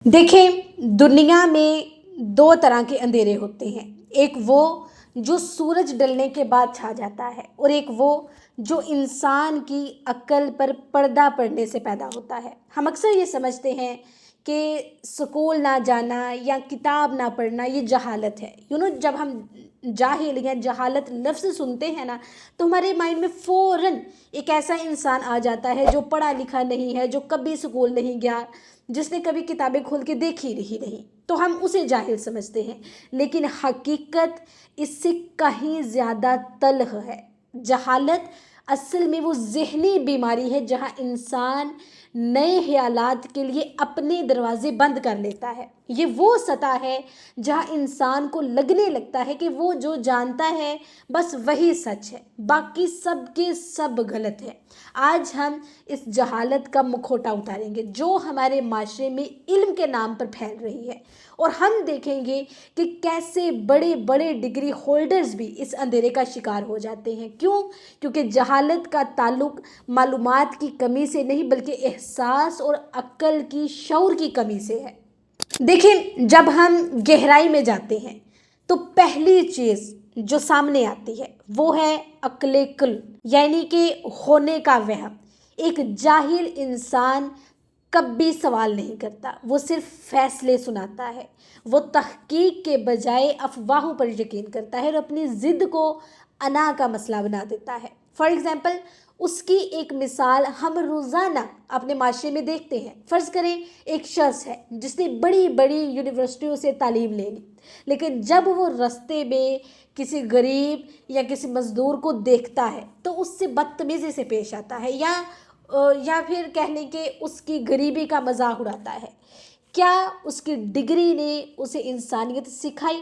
देखें, दुनिया में दो तरह के अंधेरे होते हैं। एक वो जो सूरज ढलने के बाद छा जाता है और एक वो जो इंसान की अक्ल पर पर्दा पड़ने से पैदा होता है। हम अक्सर ये समझते हैं कि स्कूल ना जाना या किताब ना पढ़ना ये जहालत है। जब हम जाहिल या जहालत लफ्ज़ सुनते हैं ना, तो हमारे माइंड में फ़ौरन एक ऐसा इंसान आ जाता है जो पढ़ा लिखा नहीं है, जो कभी स्कूल नहीं गया, जिसने कभी किताबें खोल के देखी ही नहीं, तो हम उसे जाहिल समझते हैं। लेकिन हकीकत इससे कहीं ज़्यादा तल्ख़ है। जहालत असल में वो ज़हनी बीमारी है जहाँ इंसान नए ख़यालात के लिए अपने दरवाज़े बंद कर लेता है। ये वो सतह है जहाँ इंसान को लगने लगता है कि वो जो जानता है बस वही सच है, बाकी सब के सब गलत है। आज हम इस जहालत का मुखौटा उतारेंगे जो हमारे माशरे में इल्म के नाम पर फैल रही है, और हम देखेंगे कि कैसे बड़े बड़े डिग्री होल्डर्स भी इस अंधेरे का शिकार हो जाते हैं। क्यों? क्योंकि जहालत का ताल्लुक मालूमात की कमी से नहीं बल्कि एहसास और अक्ल की शऊर की कमी से है। देखिए, जब हम गहराई में जाते हैं तो पहली चीज़ जो सामने आती है वो है अक्ल कुल, यानी कि होने का वहम। एक जाहिल इंसान कभी सवाल नहीं करता, वो सिर्फ फैसले सुनाता है। वो तहकीक के बजाय अफवाहों पर यकीन करता है और अपनी ज़िद को अना का मसला बना देता है। फॉर एग्ज़ाम्पल, उसकी एक मिसाल हम रोज़ाना अपने माशरे में देखते हैं। फ़र्ज़ करें, एक शख्स है जिसने बड़ी बड़ी यूनिवर्सिटियों से तालीम ले ली, लेकिन जब वो रास्ते में किसी गरीब या किसी मज़दूर को देखता है तो उससे बदतमीज़ी से पेश आता है, या फिर कह लें कि उसकी गरीबी का मजाक उड़ाता है। क्या उसकी डिग्री ने उसे इंसानियत सिखाई?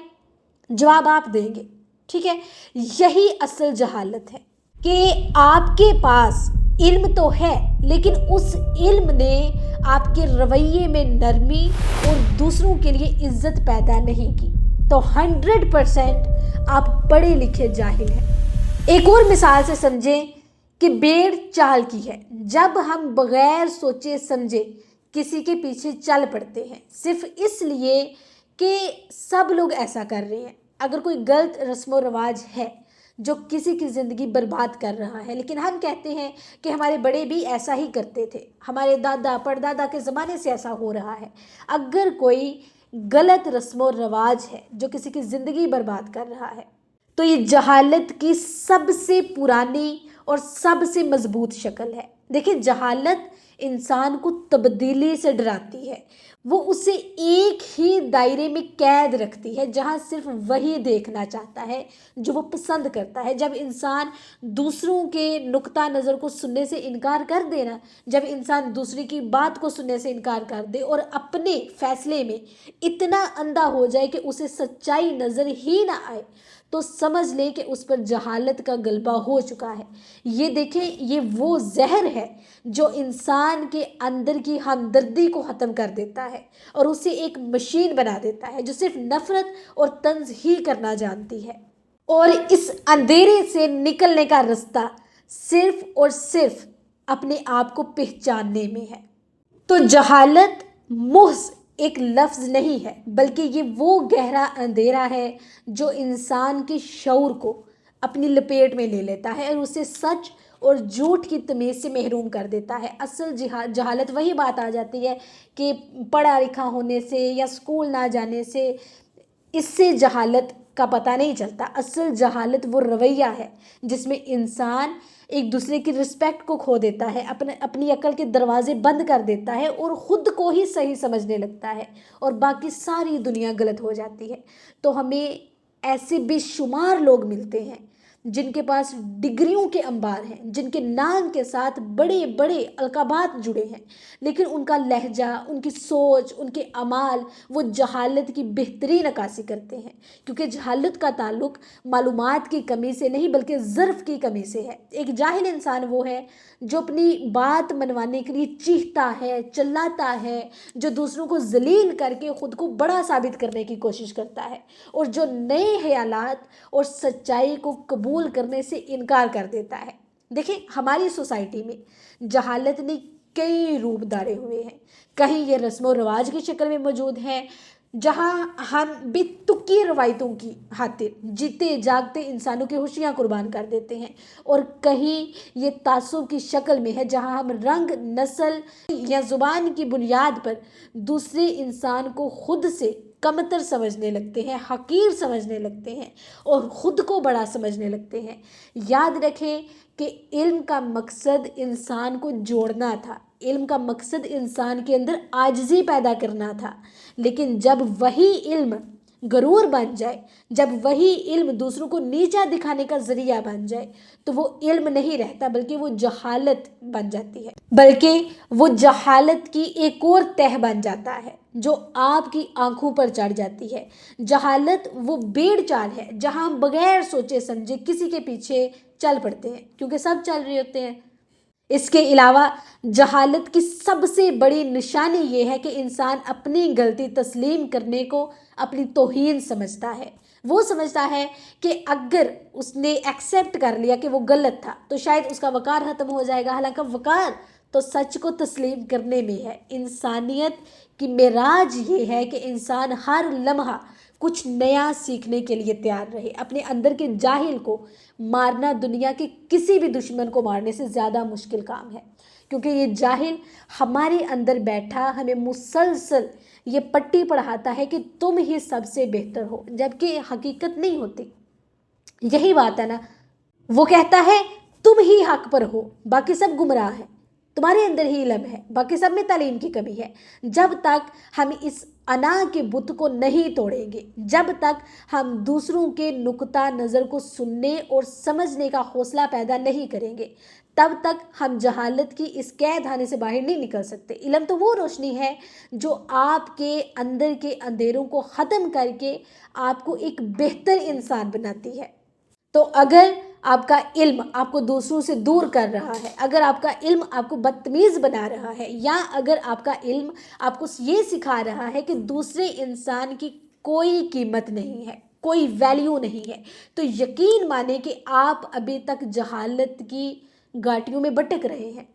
जवाब आप देंगे। ठीक है, यही असल जहालत है कि आपके पास इल्म तो है, लेकिन उस इल्म ने आपके रवैये में नरमी और दूसरों के लिए इज्जत पैदा नहीं की। तो 100% आप पढ़े लिखे जाहिल हैं। एक और मिसाल से समझें कि भेड़ चाल की है। जब हम बग़ैर सोचे समझे किसी के पीछे चल पड़ते हैं सिर्फ इसलिए कि सब लोग ऐसा कर रहे हैं। अगर कोई गलत रस्म व रवाज है जो किसी की ज़िंदगी बर्बाद कर रहा है, लेकिन हम कहते हैं कि हमारे बड़े भी ऐसा ही करते थे, हमारे दादा परदादा के ज़माने से ऐसा हो रहा है। अगर कोई गलत रस्म व रवाज है जो किसी की ज़िंदगी बर्बाद कर रहा है, तो ये जहालत की सबसे पुरानी और सबसे मजबूत शक्ल है। देखिए, जहालत इंसान को तब्दीली से डराती है। वो उसे एक ही दायरे में कैद रखती है जहाँ सिर्फ वही देखना चाहता है जो वो पसंद करता है। जब इंसान दूसरों के नुक्ता नज़र को सुनने से इनकार कर देना, जब इंसान दूसरे की बात को सुनने से इनकार कर दे और अपने फैसले में इतना अंधा हो जाए कि उसे सच्चाई नज़र ही ना आए, तो समझ लें कि उस पर जहालत का गलबा हो चुका है। ये देखें, ये वो जहर है जो इंसान के अंदर की हमदर्दी को ख़त्म कर देता है और उसे एक मशीन बना देता है जो सिर्फ नफ़रत और तंज़ ही करना जानती है। और इस अंधेरे से निकलने का रास्ता सिर्फ और सिर्फ अपने आप को पहचानने में है। तो जहालत मुहज़ एक लफ्ज़ नहीं है, बल्कि ये वो गहरा अंधेरा है जो इंसान के शऊर को अपनी लपेट में ले लेता है और उसे सच और झूठ की तमीज़ से महरूम कर देता है। असल जहालत वही बात आ जाती है कि पढ़ा लिखा होने से या स्कूल ना जाने से इससे जहालत का पता नहीं चलता। असल जहालत वो रवैया है जिसमें इंसान एक दूसरे की रिस्पेक्ट को खो देता है, अपनी अकल के दरवाजे बंद कर देता है और ख़ुद को ही सही समझने लगता है और बाकी सारी दुनिया गलत हो जाती है। तो हमें ऐसे बेशुमार लोग मिलते हैं जिनके पास डिग्रियों के अंबार हैं, जिनके नाम के साथ बड़े बड़े अलकाबात जुड़े हैं, लेकिन उनका लहजा, उनकी सोच, उनके अमाल वो जहालत की बेहतरीन अक्कासी करते हैं। क्योंकि जहालत का ताल्लुक मालूमात की कमी से नहीं बल्कि ज़र्फ़ की कमी से है। एक जाहिल इंसान वो है जो अपनी बात मनवाने के लिए चीखता है, चिल्लाता है, जो दूसरों को जलील करके ख़ुद को बड़ा साबित करने की कोशिश करता है और जो नए ख़यालात और सच्चाई को कबूल करने से इनकार कर देता है। देखिए, हमारी सोसाइटी में जहालत ने कई रूप धारे हुए हैं। कहीं ये रस्म व रिवाज की शक्ल में मौजूद हैं, जहाँ हम बेतुकी रवायतों की खातिर जीते जागते इंसानों की खुशियाँ कुर्बान कर देते हैं, और कहीं ये तासुब की शक्ल में है, जहाँ हम रंग, नस्ल या ज़ुबान की बुनियाद पर दूसरे इंसान को खुद से कमतर समझने लगते हैं, हकीर समझने लगते हैं और ख़ुद को बड़ा समझने लगते हैं। याद रखें कि इल्म का मकसद इंसान को जोड़ना था, इल्म का मकसद इंसान के अंदर आजिज़ी पैदा करना था। लेकिन जब वही इल्म गरूर बन जाए, जब वही इल्म दूसरों को नीचा दिखाने का ज़रिया बन जाए, तो वो इल्म नहीं रहता, बल्कि वो जहालत बन जाती है, बल्कि वो जहालत की एक और तह बन जाता है जो आपकी आंखों पर चढ़ जाती है। जहालत वो बेड़ चाल है जहाँ हम बगैर सोचे समझे किसी के पीछे चल पड़ते हैं, क्योंकि सब चल रहे होते हैं। इसके अलावा जहालत की सबसे बड़ी निशानी ये है कि इंसान अपनी गलती तस्लीम करने को अपनी तौहीन समझता है। वो समझता है कि अगर उसने एक्सेप्ट कर लिया कि वो गलत था तो शायद उसका वक़ार ख़त्म हो जाएगा। हालांकि वक़ार तो सच को तस्लीम करने में है। इंसानियत की मेराज ये है कि इंसान हर लम्हा कुछ नया सीखने के लिए तैयार रहे। अपने अंदर के जाहिल को मारना दुनिया के किसी भी दुश्मन को मारने से ज़्यादा मुश्किल काम है, क्योंकि ये जाहिल हमारे अंदर बैठा हमें मुसलसल ये पट्टी पढ़ाता है कि तुम ही सबसे बेहतर हो, जबकि हकीकत नहीं होती। यही बात है ना, वो कहता है तुम ही हक पर हो, बाकी सब गुमराह है, तुम्हारे अंदर ही इल्म है, बाकी सब में तालीम की कमी है। जब तक हम इस अना के बुत को नहीं तोड़ेंगे, जब तक हम दूसरों के नुक्ता नज़र को सुनने और समझने का हौसला पैदा नहीं करेंगे, तब तक हम जहालत की इस कैद खाने से बाहर नहीं निकल सकते। इल्म तो वो रोशनी है जो आपके अंदर के अंधेरों को ख़त्म करके आपको एक बेहतर इंसान बनाती है। तो अगर आपका इल्म आपको दूसरों से दूर कर रहा है, अगर आपका इल्म आपको बदतमीज़ बना रहा है, या अगर आपका इल्म आपको ये सिखा रहा है कि दूसरे इंसान की कोई कीमत नहीं है, कोई वैल्यू नहीं है, तो यकीन माने कि आप अभी तक जहालत की घाटियों में भटक रहे हैं।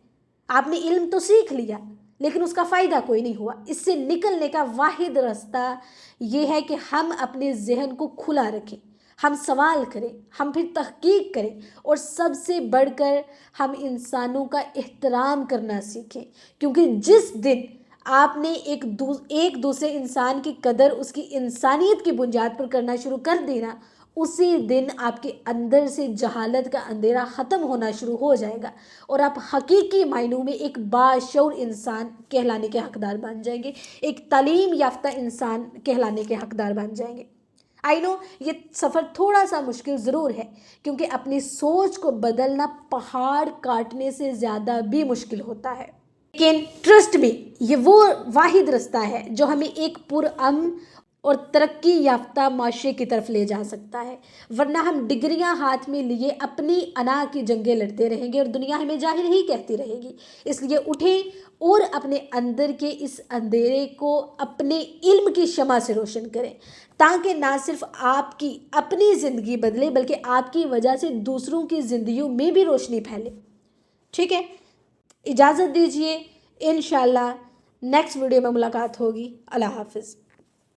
आपने इल्म तो सीख लिया, लेकिन उसका फ़ायदा कोई नहीं हुआ। इससे निकलने का वाहिद रास्ता ये है कि हम अपने जहन को खुला रखें, हम सवाल करें, हम फिर तहकीक करें, और सबसे बढ़कर हम इंसानों का एहतराम करना सीखें। क्योंकि जिस दिन आपने एक दूसरे इंसान की कदर उसकी इंसानियत की बुनियाद पर करना शुरू कर देना, उसी दिन आपके अंदर से जहालत का अंधेरा ख़त्म होना शुरू हो जाएगा और आप हकीकी मायनों में एक बाशऊर इंसान कहलाने के हकदार बन जाएंगे, एक तालीम याफ्ता इंसान कहलाने के हकदार बन जाएंगे। आई नो ये सफ़र थोड़ा सा मुश्किल ज़रूर है, क्योंकि अपनी सोच को बदलना पहाड़ काटने से ज़्यादा भी मुश्किल होता है, लेकिन ट्रस्ट मी, ये वो वाहिद रास्ता है जो हमें एक पुरअमन और तरक्की याफ्ता माशरे की तरफ ले जा सकता है। वरना हम डिग्रियां हाथ में लिए अपनी अना की जंगें लड़ते रहेंगे और दुनिया हमें जाहिल ही कहती रहेगी। इसलिए उठें और अपने अंदर के इस अंधेरे को अपने इल्म की शमा से रोशन करें, ताकि ना सिर्फ आपकी अपनी ज़िंदगी बदले, बल्कि आपकी वजह से दूसरों की ज़िंदगियों में भी रोशनी फैले। ठीक है, इजाज़त दीजिए, इंशाअल्लाह नेक्स्ट वीडियो में मुलाकात होगी। अल्लाह हाफ़िज़।